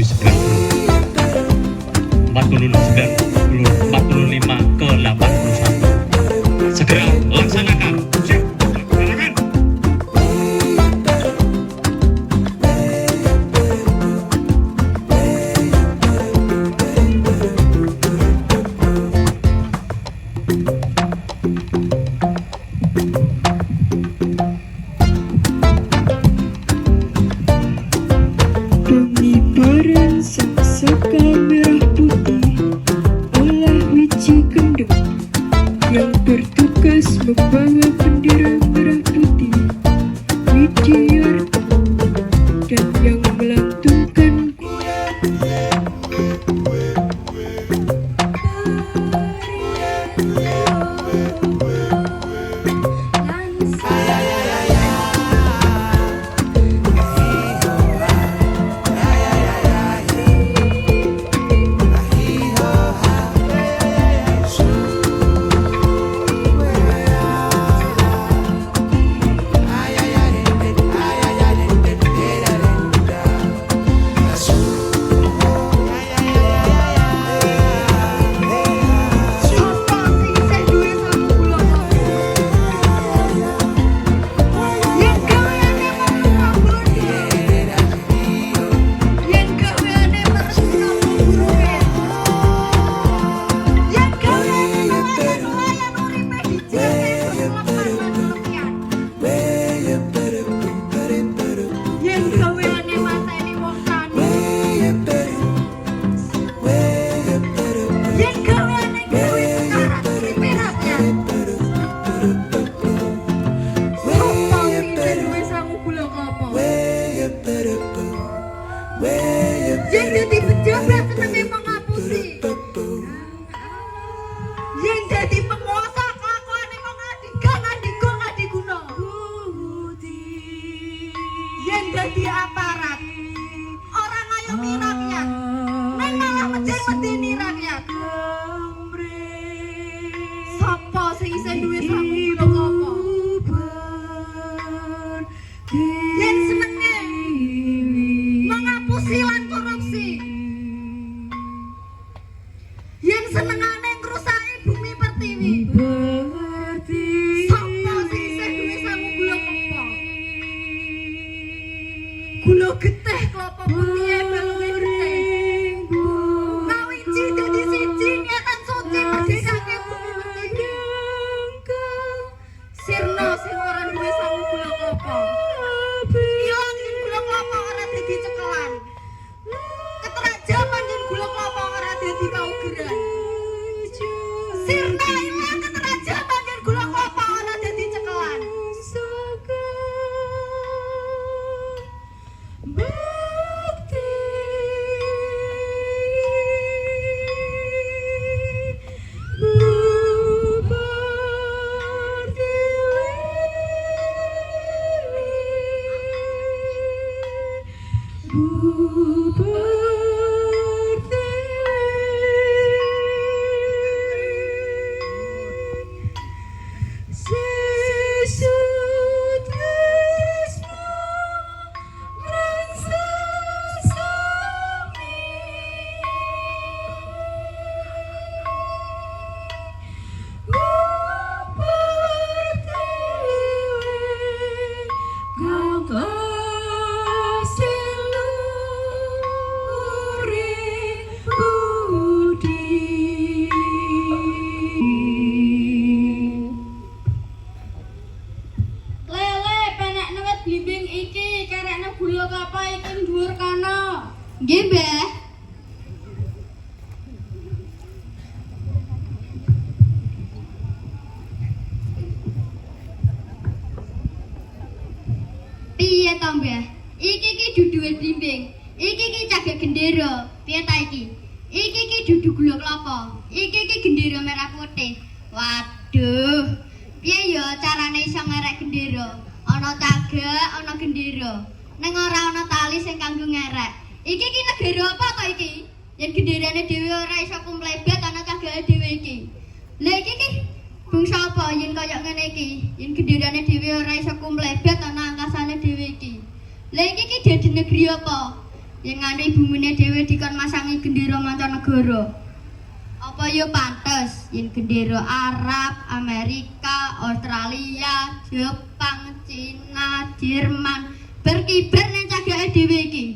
90 45 ke 81. Segera laksanakan. Siap, laksanakan. Pengibaran sangsaka merah putih olah wiji kendeng yang bertugas membawa bendera merah putih Widiar dan yang melantunkan yang jadi pejabat senengnya mengapusi, yang jadi penguasa kelakuannya ngadiguno, yang jadi aparat orang ngayomi rakyat, neng malah medeni rakyat. Sopo sing isih duwe sangu apa? Yang senengnya mengapusi lan korupsi, yang senengane ngrusaki bumi pertiwi. Sopo sing isih duwe sangu gula apa? Gula getih klapa putih balunge getih. Ngawiji dadi siji niatan suci merdekake bumi pertiwi. Sirna sing ora duwe sangu gula apa? Ilangin gula kelapa ora dadi cekelan. Keterajaman yen gula kelapa ora dadi kaugeran. Sirna ilang keterajaman yen gula kelapa ora dadi cekelan. Bukti nggih, Mbah. Piye to, Mbah? Iki duduhe blimbing. Iki cagak gendera. Piye ta iki? Iki dudu gula kelapa. Iki gendera merah putih. Waduh. Piye ya carane iso ngerek gendera? Ana cagak, ana gendera. Ning ora ana tali sing kanggo ngerek. Iki negara apa to iki? Yen genderane dhewe ora iso kumplebet ana cagake dhewe iki. Lah iki bangsa apa yen kaya ngene iki? Yen genderane dhewe ora iso kumplebet ana angkasane dhewe iki. Lah iki dadi negeri apa? Yang nganu ibumune dhewe dikon masangi gendera mancanegara. Apa yo pantes yen gendera Arab, Amerika, Australia, Jepang, Cina, Jerman berkibar ning cagake dhewe iki.